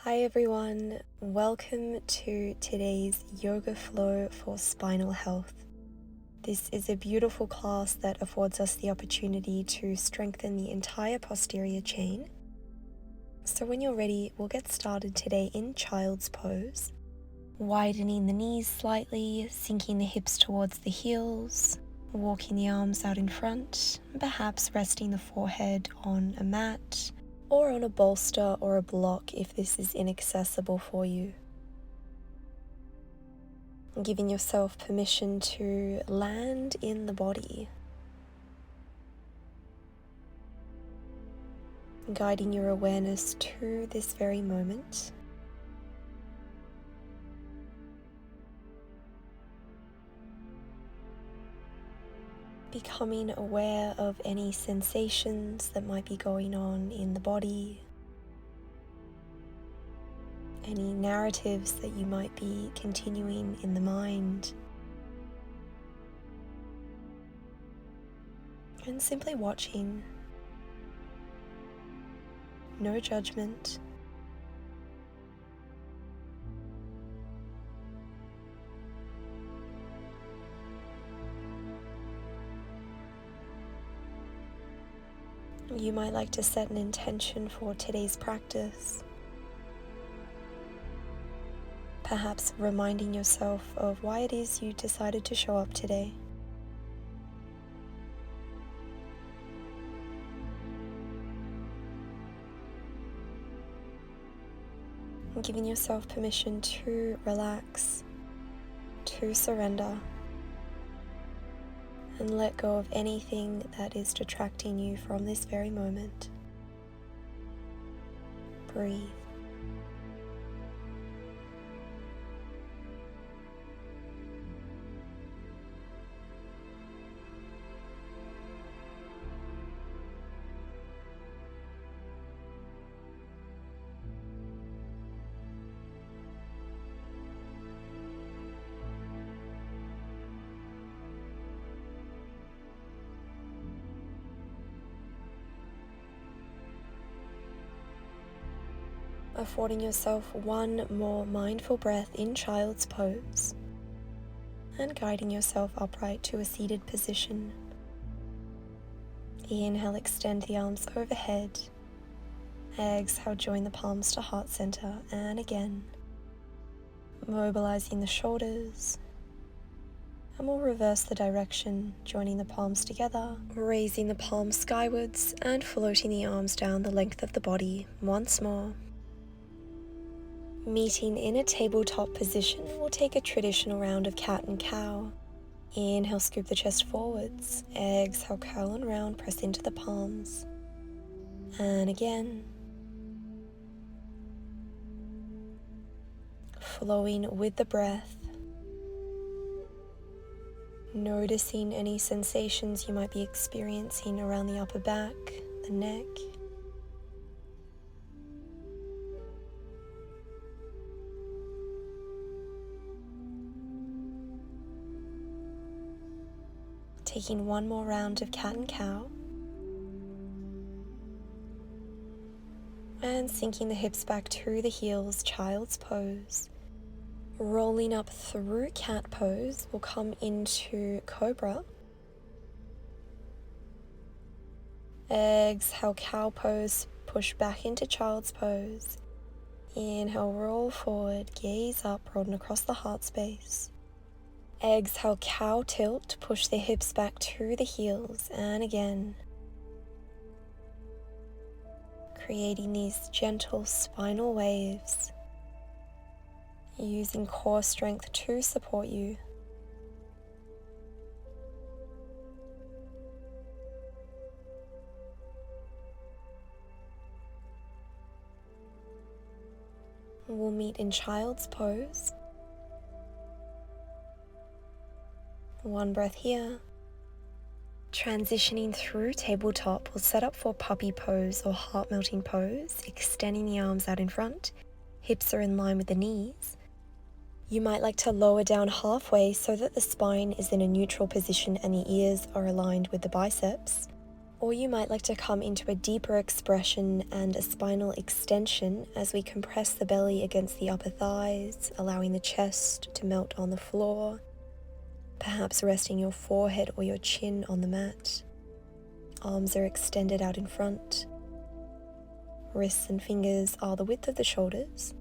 Hi everyone, welcome to today's yoga flow for spinal health. This is a beautiful class that affords us the opportunity to strengthen the entire posterior chain. So when you're ready, we'll get started today in child's pose, widening the knees slightly, sinking the hips towards the heels, walking the arms out in front, perhaps resting the forehead on a mat or on a bolster or a block if this is inaccessible for you. Giving yourself permission to land in the body. Guiding your awareness to this very moment. Becoming aware of any sensations that might be going on in the body, any narratives that you might be continuing in the mind, and simply watching. No judgment. You might like to set an intention for today's practice. Perhaps reminding yourself of why it is you decided to show up today. And giving yourself permission to relax, to surrender, and let go of anything that is distracting you from this very moment. Breathe. Affording yourself one more mindful breath in child's pose and guiding yourself upright to a seated position. Inhale, extend the arms overhead. Exhale, join the palms to heart center, and again, mobilizing the shoulders. And we'll reverse the direction, joining the palms together, raising the palms skywards and floating the arms down the length of the body once more. Meeting in a tabletop position, we'll take a traditional round of cat and cow. Inhale, scoop the chest forwards. Exhale, curl and round, press into the palms. And again. Flowing with the breath. Noticing any sensations you might be experiencing around the upper back, the neck. Taking one more round of cat and cow. And sinking the hips back to the heels, child's pose. Rolling up through cat pose, we'll come into cobra. Exhale, cow pose, push back into child's pose. Inhale, roll forward, gaze up, rolling across the heart space. Exhale, cow tilt, push the hips back to the heels, and again. Creating these gentle spinal waves, using core strength to support you. We'll meet in child's pose. One breath here. Transitioning through tabletop, we'll set up for puppy pose or heart melting pose, extending the arms out in front. Hips are in line with the knees. You might like to lower down halfway so that the spine is in a neutral position and the ears are aligned with the biceps. Or you might like to come into a deeper expression and a spinal extension as we compress the belly against the upper thighs, allowing the chest to melt on the floor, perhaps resting your forehead or your chin on the mat. Arms are extended out in front. Wrists and fingers are the width of the shoulders.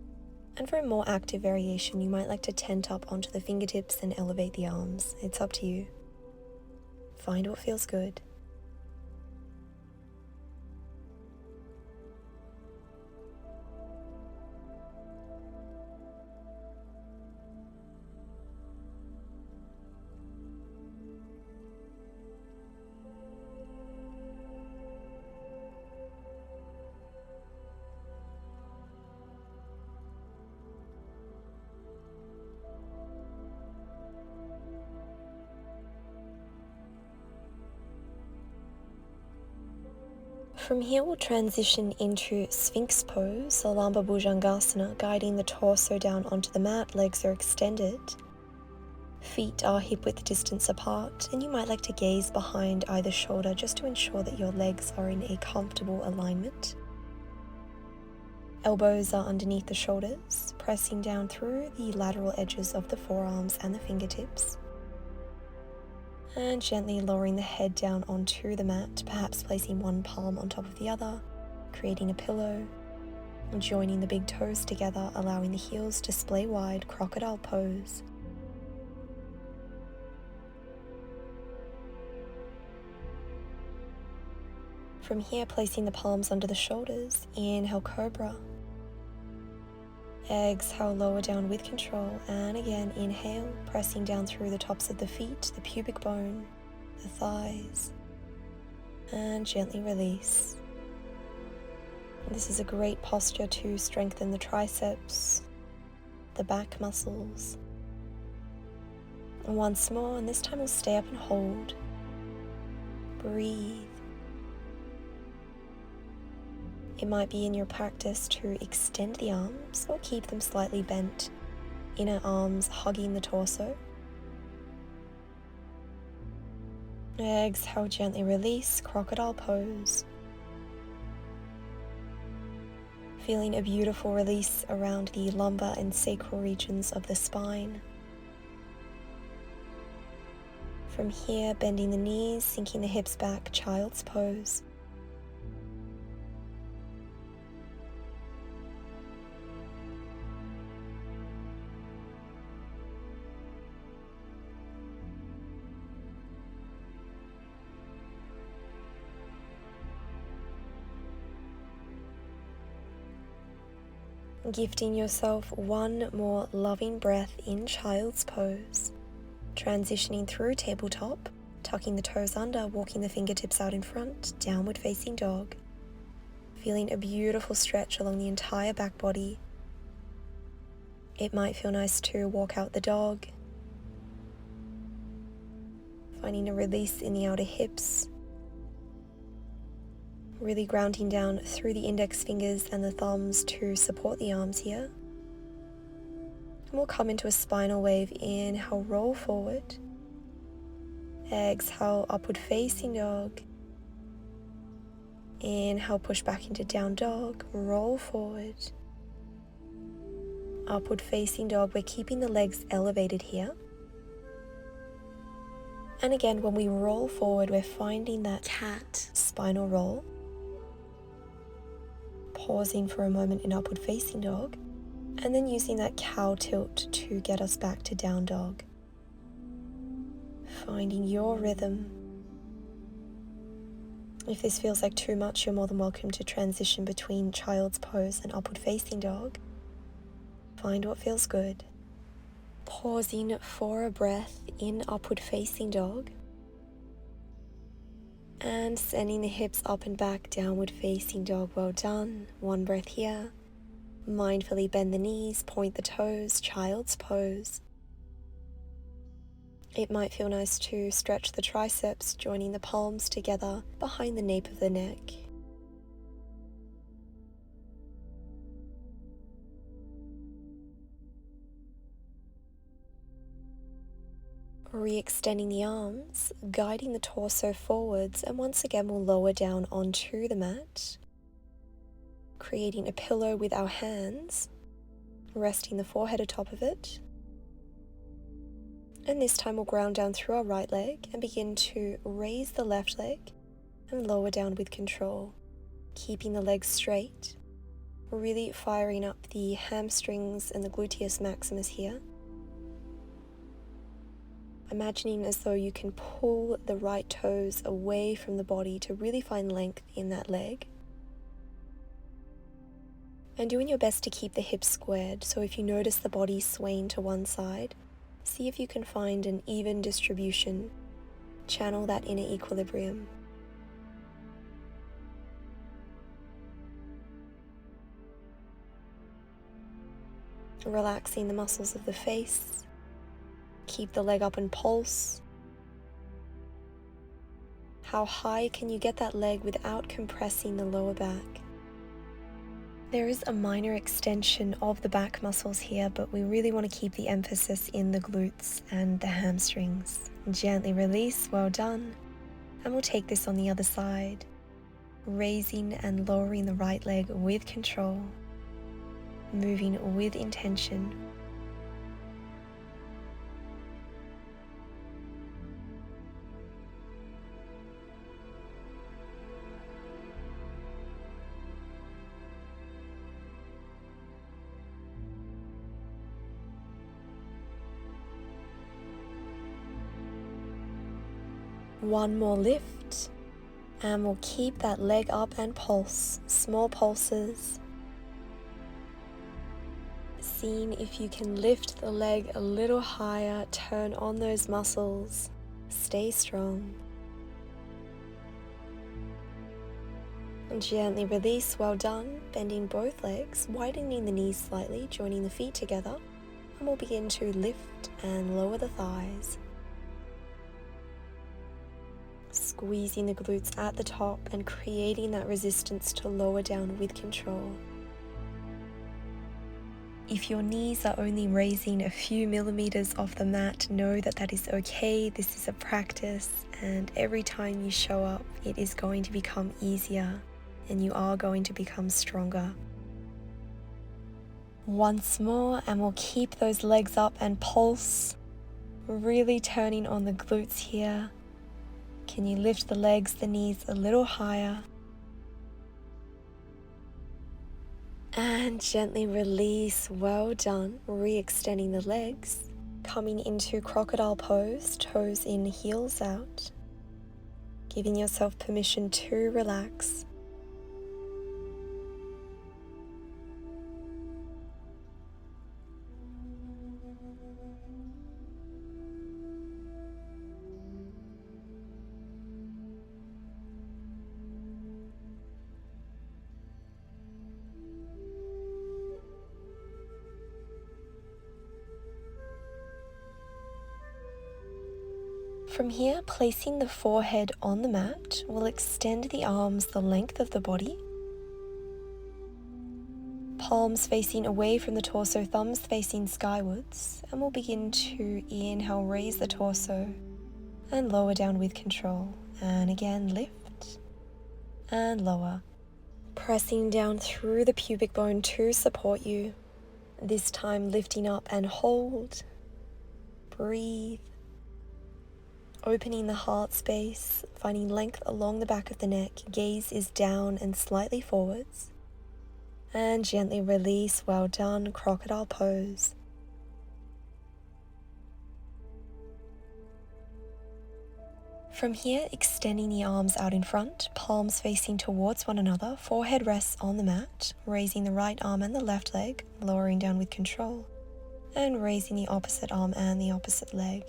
And for a more active variation, you might like to tent up onto the fingertips and elevate the arms. It's up to you. Find what feels good. From here we'll transition into Sphinx Pose, or Lamba Bhujangasana, guiding the torso down onto the mat, legs are extended. Feet are hip-width distance apart, and you might like to gaze behind either shoulder just to ensure that your legs are in a comfortable alignment. Elbows are underneath the shoulders, pressing down through the lateral edges of the forearms and the fingertips. And gently lowering the head down onto the mat, perhaps placing one palm on top of the other, creating a pillow, and joining the big toes together, allowing the heels to splay wide, Crocodile Pose. From here, placing the palms under the shoulders, inhale Cobra. Exhale, lower down with control, and again inhale, pressing down through the tops of the feet, the pubic bone, the thighs, and gently release. This is a great posture to strengthen the triceps, the back muscles. And once more, and this time we'll stay up and hold. Breathe. It might be in your practice to extend the arms or keep them slightly bent, inner arms hugging the torso. Exhale, gently release, Crocodile Pose. Feeling a beautiful release around the lumbar and sacral regions of the spine. From here, bending the knees, sinking the hips back, Child's Pose. Gifting yourself one more loving breath in Child's Pose. Transitioning through tabletop, tucking the toes under, walking the fingertips out in front, downward facing dog. Feeling a beautiful stretch along the entire back body. It might feel nice to walk out the dog. Finding a release in the outer hips. Really grounding down through the index fingers and the thumbs to support the arms here. And we'll come into a spinal wave. Inhale, roll forward. Exhale, upward facing dog. Inhale, push back into down dog, roll forward. Upward facing dog, we're keeping the legs elevated here. And again, when we roll forward, we're finding that cat spinal roll. Pausing for a moment in upward facing dog, and then using that cow tilt to get us back to down dog. Finding your rhythm. If this feels like too much, you're more than welcome to transition between Child's Pose and upward facing dog. Find what feels good. Pausing for a breath in upward facing dog. And sending the hips up and back, downward facing dog. Well done. One breath here. Mindfully bend the knees, point the toes, Child's Pose. It might feel nice to stretch the triceps, joining the palms together behind the nape of the neck. Re-extending the arms, guiding the torso forwards, and once again we'll lower down onto the mat, creating a pillow with our hands, resting the forehead atop of it. And this time we'll ground down through our right leg and begin to raise the left leg and lower down with control, keeping the legs straight, really firing up the hamstrings and the gluteus maximus here. Imagining as though you can pull the right toes away from the body to really find length in that leg. And doing your best to keep the hips squared, so if you notice the body swaying to one side, see if you can find an even distribution. Channel that inner equilibrium. Relaxing the muscles of the face. Keep the leg up and pulse. How high can you get that leg without compressing the lower back? There is a minor extension of the back muscles here, but we really want to keep the emphasis in the glutes and the hamstrings. Gently release, well done. And we'll take this on the other side, raising and lowering the right leg with control, moving with intention. One more lift, and we'll keep that leg up and pulse, small pulses. Seeing if you can lift the leg a little higher, turn on those muscles, stay strong. And gently release, well done, bending both legs, widening the knees slightly, joining the feet together, and we'll begin to lift and lower the thighs. Squeezing the glutes at the top and creating that resistance to lower down with control. If your knees are only raising a few millimeters off the mat, know that that is okay. This is a practice, and every time you show up, it is going to become easier and you are going to become stronger. Once more, and we'll keep those legs up and pulse, really turning on the glutes here. Can you lift the legs, the knees a little higher? And gently release, well done. Re-extending the legs, coming into Crocodile Pose, toes in, heels out. Giving yourself permission to relax. From here, placing the forehead on the mat, we'll extend the arms the length of the body. Palms facing away from the torso, thumbs facing skywards, and we'll begin to inhale, raise the torso, and lower down with control. And again, lift and lower. Pressing down through the pubic bone to support you. This time lifting up and hold. Breathe. Opening the heart space, finding length along the back of the neck. Gaze is down and slightly forwards. And gently release, well done, Crocodile Pose. From here, extending the arms out in front, palms facing towards one another, forehead rests on the mat, raising the right arm and the left leg, lowering down with control, and raising the opposite arm and the opposite leg.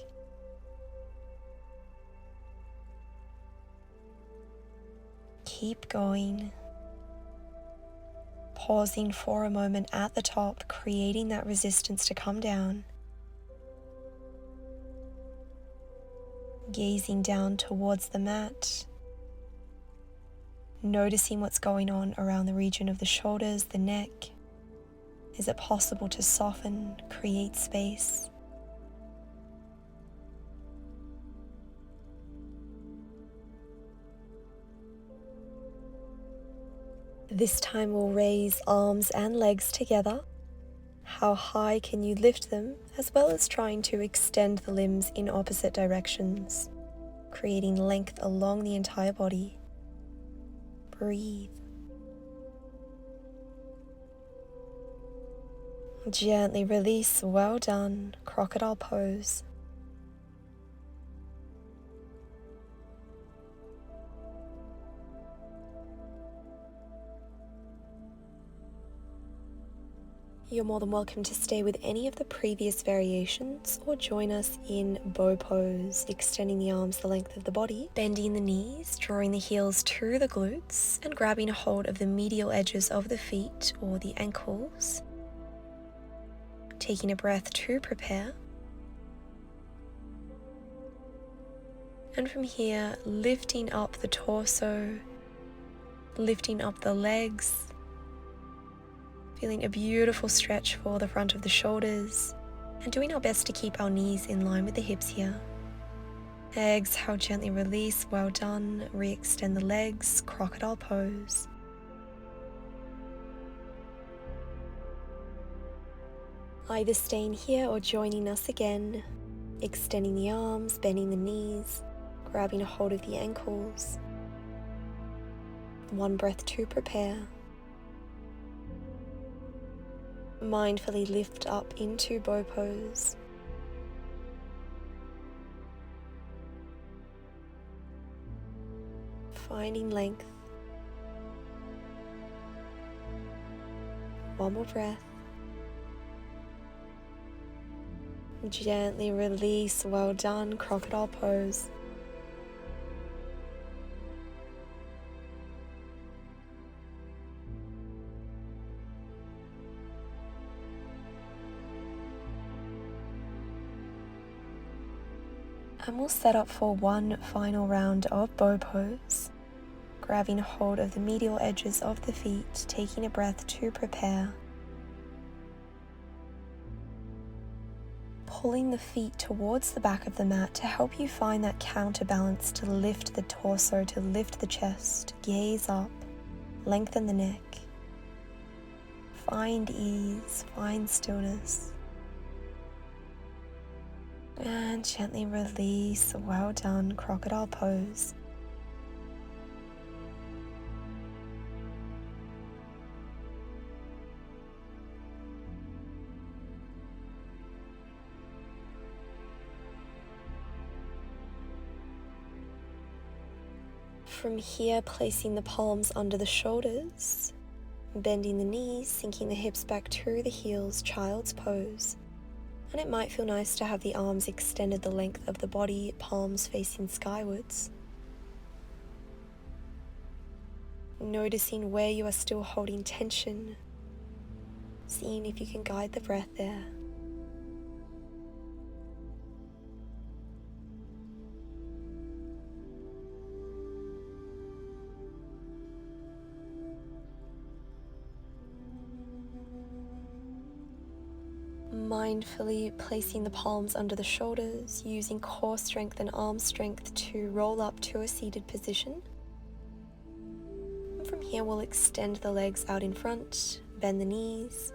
Keep going. Pausing for a moment at the top, creating that resistance to come down. Gazing down towards the mat. Noticing what's going on around the region of the shoulders, the neck. Is it possible to soften, create space? This time we'll raise arms and legs together. How high can you lift them, as well as trying to extend the limbs in opposite directions, creating length along the entire body. Breathe. Gently release. Well done. Crocodile pose. You're more than welcome to stay with any of the previous variations or join us in bow pose, extending the arms the length of the body, bending the knees, drawing the heels to the glutes, and grabbing a hold of the medial edges of the feet or the ankles. Taking a breath to prepare. And from here, lifting up the torso, lifting up the legs, feeling a beautiful stretch for the front of the shoulders, and doing our best to keep our knees in line with the hips here. Exhale, gently release. Well done. Re-extend the legs, crocodile pose. Either staying here or joining us again, extending the arms, bending the knees, grabbing a hold of the ankles. One breath to prepare. Mindfully lift up into bow pose. Finding length. One more breath. Gently release. Well done. Crocodile pose. And we'll set up for one final round of bow pose, grabbing hold of the medial edges of the feet, taking a breath to prepare. Pulling the feet towards the back of the mat to help you find that counterbalance, to lift the torso, to lift the chest, gaze up, lengthen the neck. Find ease, find stillness. And gently release. Well done. Crocodile pose. From here, placing the palms under the shoulders, bending the knees, sinking the hips back to the heels, child's pose. And it might feel nice to have the arms extended the length of the body, palms facing skywards. Noticing where you are still holding tension, seeing if you can guide the breath there. Mindfully placing the palms under the shoulders, using core strength and arm strength to roll up to a seated position. And from here we'll extend the legs out in front, bend the knees,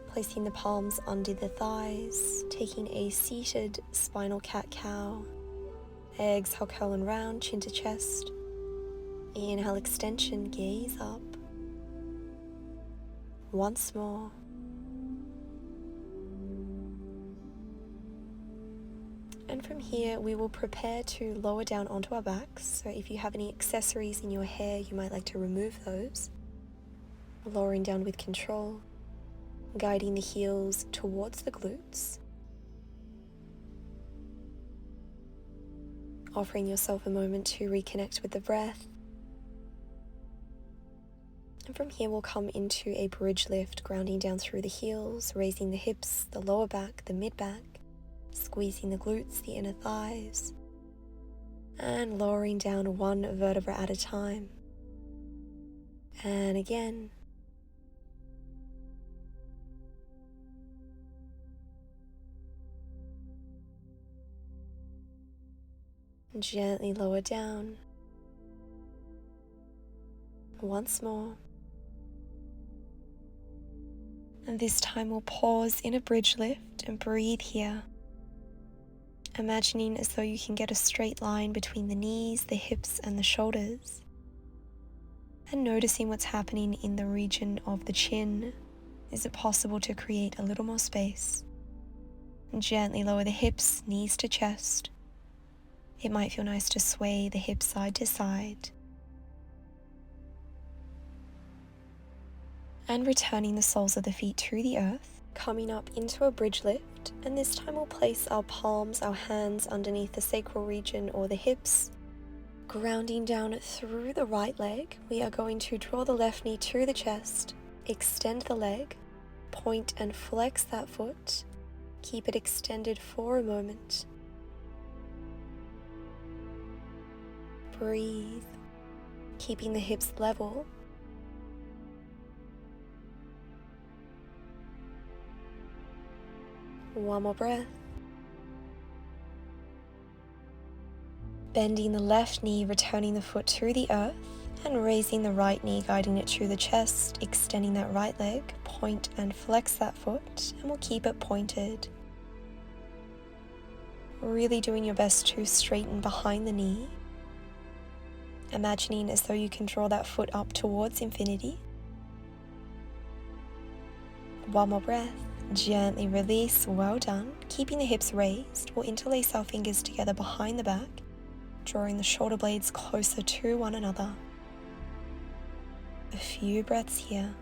placing the palms under the thighs, taking a seated Spinal Cat Cow. Exhale, curl and round, chin to chest. Inhale, extension, gaze up. Once more. And from here, we will prepare to lower down onto our backs. So if you have any accessories in your hair, you might like to remove those. Lowering down with control, guiding the heels towards the glutes. Offering yourself a moment to reconnect with the breath. And from here, we'll come into a bridge lift, grounding down through the heels, raising the hips, the lower back, the mid-back. Squeezing the glutes, the inner thighs, and lowering down one vertebra at a time. And again. Gently lower down. Once more. And this time we'll pause in a bridge lift and breathe here, imagining as though you can get a straight line between the knees, the hips, and the shoulders, and noticing what's happening in the region of the chin. Is it possible to create a little more space? And gently lower the hips, knees to chest. It might feel nice to sway the hips side to side. And returning the soles of the feet to the earth, coming up into a bridge lift, and this time we'll place our palms, our hands underneath the sacral region or the hips, grounding down through the right leg. We are going to draw the left knee to the chest, extend the leg, point and flex that foot, keep it extended for a moment. Breathe, keeping the hips level. One more breath. Bending the left knee, returning the foot to the earth, and raising the right knee, guiding it to the chest, extending that right leg, point and flex that foot, and we'll keep it pointed. Really doing your best to straighten behind the knee, imagining as though you can draw that foot up towards infinity. One more breath. Gently release, well done. Keeping the hips raised, we'll interlace our fingers together behind the back, drawing the shoulder blades closer to one another. A few breaths here.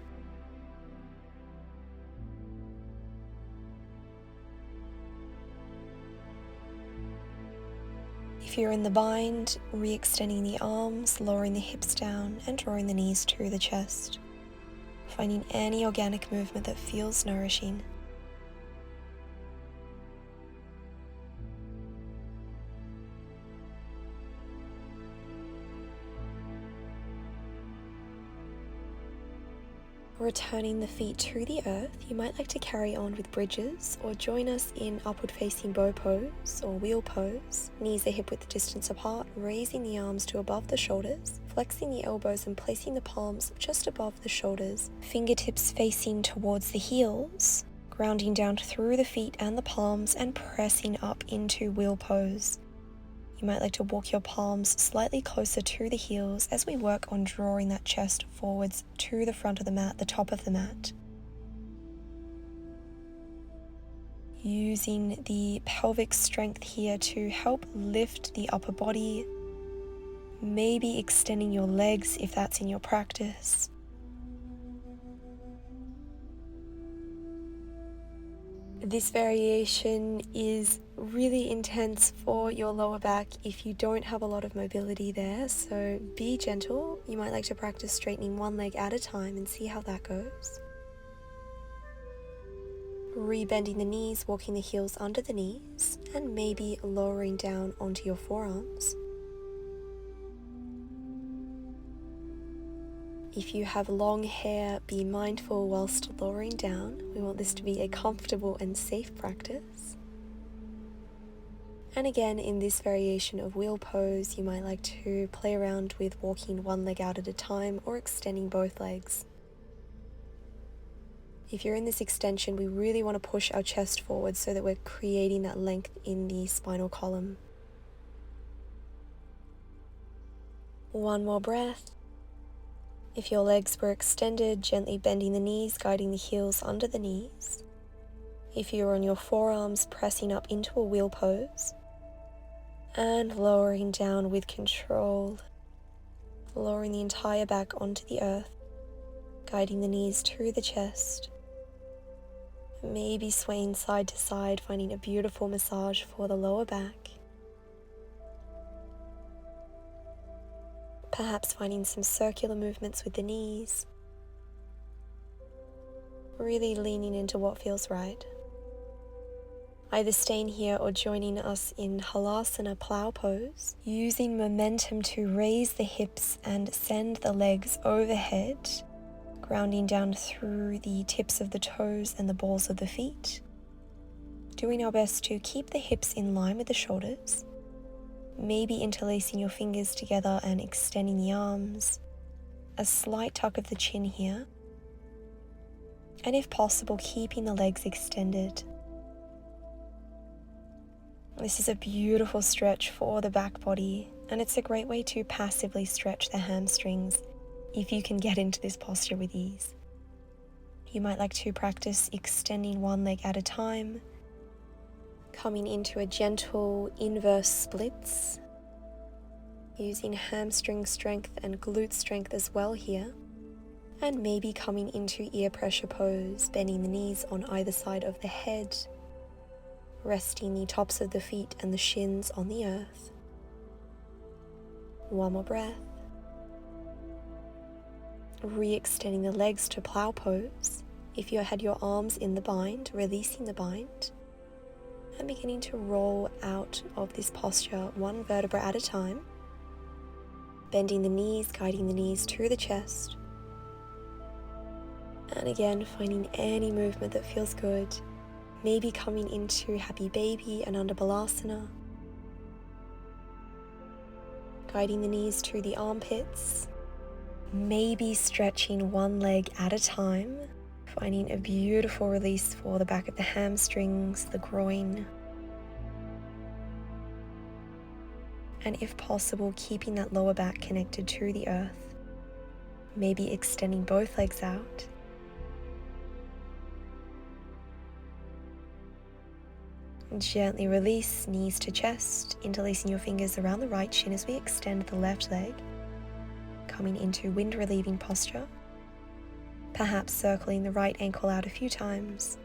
If you're in the bind, re-extending the arms, lowering the hips down, and drawing the knees to the chest. Finding any organic movement that feels nourishing. Returning the feet to the earth, you might like to carry on with bridges or join us in upward facing bow pose or wheel pose. Knees are hip width distance apart, raising the arms to above the shoulders, flexing the elbows and placing the palms just above the shoulders, fingertips facing towards the heels, grounding down through the feet and the palms and pressing up into wheel pose. You might like to walk your palms slightly closer to the heels as we work on drawing that chest forwards to the front of the mat, the top of the mat. Using the pelvic strength here to help lift the upper body, maybe extending your legs if that's in your practice. This variation is really intense for your lower back if you don't have a lot of mobility there, so be gentle. You might like to practice straightening one leg at a time and see how that goes. Rebending the knees, walking the heels under the knees, and maybe lowering down onto your forearms. If you have long hair, be mindful whilst lowering down. We want this to be a comfortable and safe practice. And again, in this variation of wheel pose, you might like to play around with walking one leg out at a time or extending both legs. If you're in this extension, we really want to push our chest forward so that we're creating that length in the spinal column. One more breath. If your legs were extended, gently bending the knees, guiding the heels under the knees. If you're on your forearms, pressing up into a wheel pose. And lowering down with control. Lowering the entire back onto the earth, guiding the knees to the chest. Maybe swaying side to side, finding a beautiful massage for the lower back. Perhaps finding some circular movements with the knees. Really leaning into what feels right. Either staying here or joining us in Halasana Plow pose, using momentum to raise the hips and send the legs overhead, grounding down through the tips of the toes and the balls of the feet. Doing our best to keep the hips in line with the shoulders. Maybe interlacing your fingers together and extending the arms. A slight tuck of the chin here. And if possible, keeping the legs extended. This is a beautiful stretch for the back body, and it's a great way to passively stretch the hamstrings if you can get into this posture with ease. You might like to practice extending one leg at a time, coming into a gentle inverse splits, using hamstring strength and glute strength as well here, and maybe coming into ear pressure pose, bending the knees on either side of the head, resting the tops of the feet and the shins on the earth. One more breath. Re-extending the legs to plow pose. If you had your arms in the bind, releasing the bind, and beginning to roll out of this posture one vertebra at a time, bending the knees, guiding the knees to the chest, and again finding any movement that feels good, maybe coming into happy baby and under Halasana, guiding the knees to the armpits, maybe stretching one leg at a time, finding a beautiful release for the back of the hamstrings, the groin, and if possible, keeping that lower back connected to the earth, maybe extending both legs out. Gently release knees to chest, interlacing your fingers around the right shin as we extend the left leg, coming into wind relieving posture, perhaps circling the right ankle out a few times.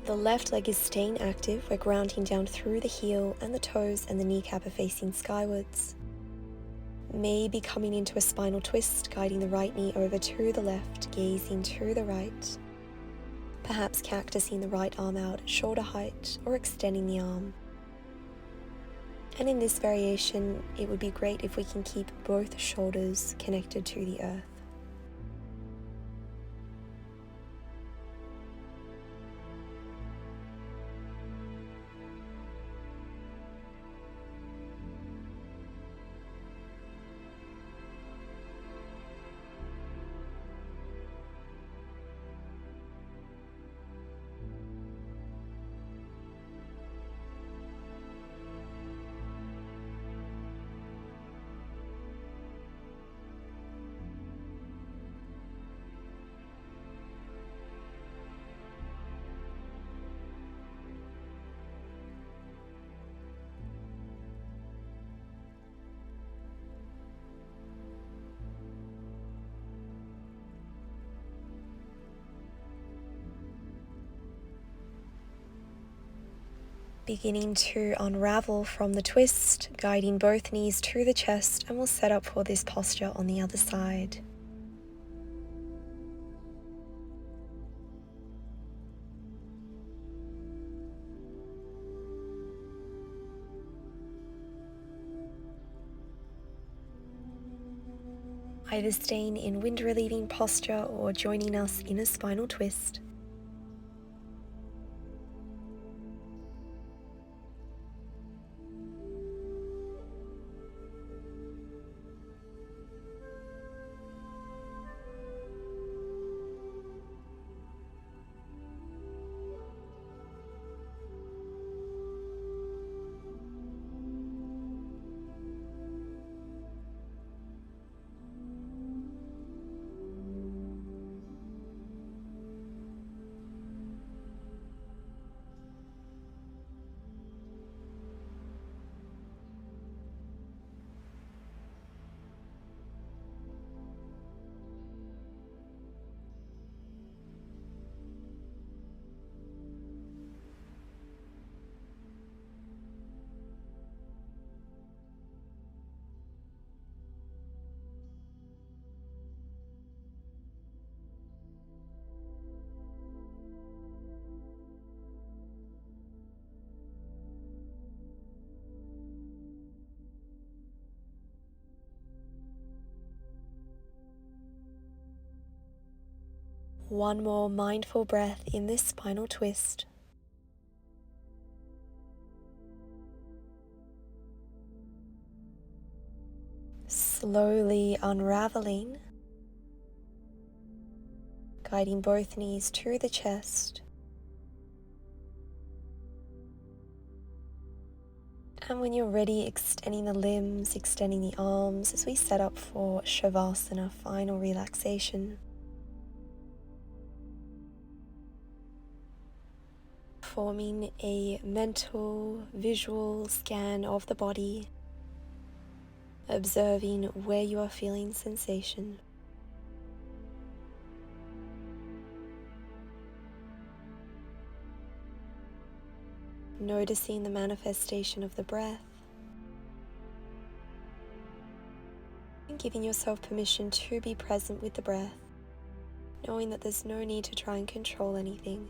The left leg is staying active. We're grounding down through the heel, and the toes and the kneecap are facing skywards. Maybe coming into a spinal twist, guiding the right knee over to the left, gazing to the right. Perhaps cactusing the right arm out at shoulder height or extending the arm. And in this variation, it would be great if we can keep both shoulders connected to the earth. Beginning to unravel from the twist, guiding both knees to the chest, and we'll set up for this posture on the other side. Either staying in wind relieving posture or joining us in a spinal twist. One more mindful breath in this spinal twist. Slowly unraveling, guiding both knees to the chest. And when you're ready, extending the limbs, extending the arms as we set up for Shavasana, final relaxation. Forming a mental, visual scan of the body, observing where you are feeling sensation. Noticing the manifestation of the breath, and giving yourself permission to be present with the breath, knowing that there's no need to try and control anything.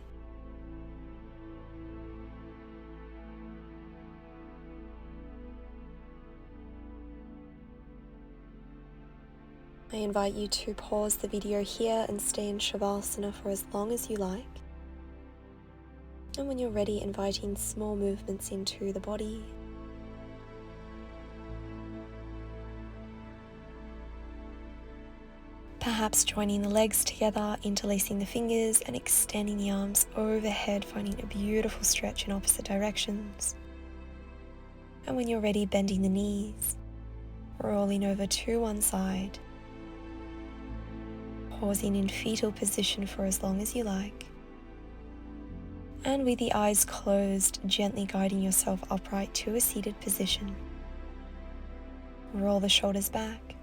I invite you to pause the video here and stay in Shavasana for as long as you like. And when you're ready, inviting small movements into the body. Perhaps joining the legs together, interlacing the fingers and extending the arms overhead, finding a beautiful stretch in opposite directions. And when you're ready, bending the knees, rolling over to one side, pausing in fetal position for as long as you like. And with the eyes closed, gently guiding yourself upright to a seated position. Roll the shoulders back,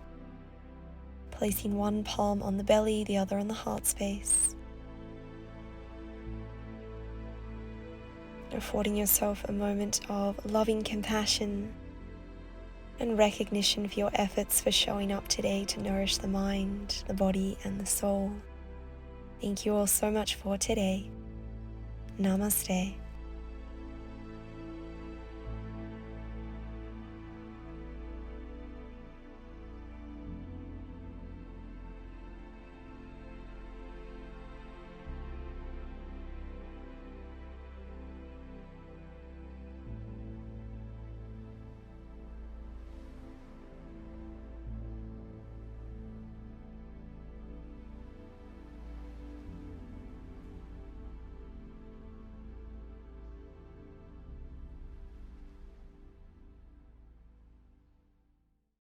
placing one palm on the belly, the other on the heart space. Affording yourself a moment of loving compassion and recognition for your efforts for showing up today to nourish the mind, the body, and the soul. Thank you all so much for today. Namaste.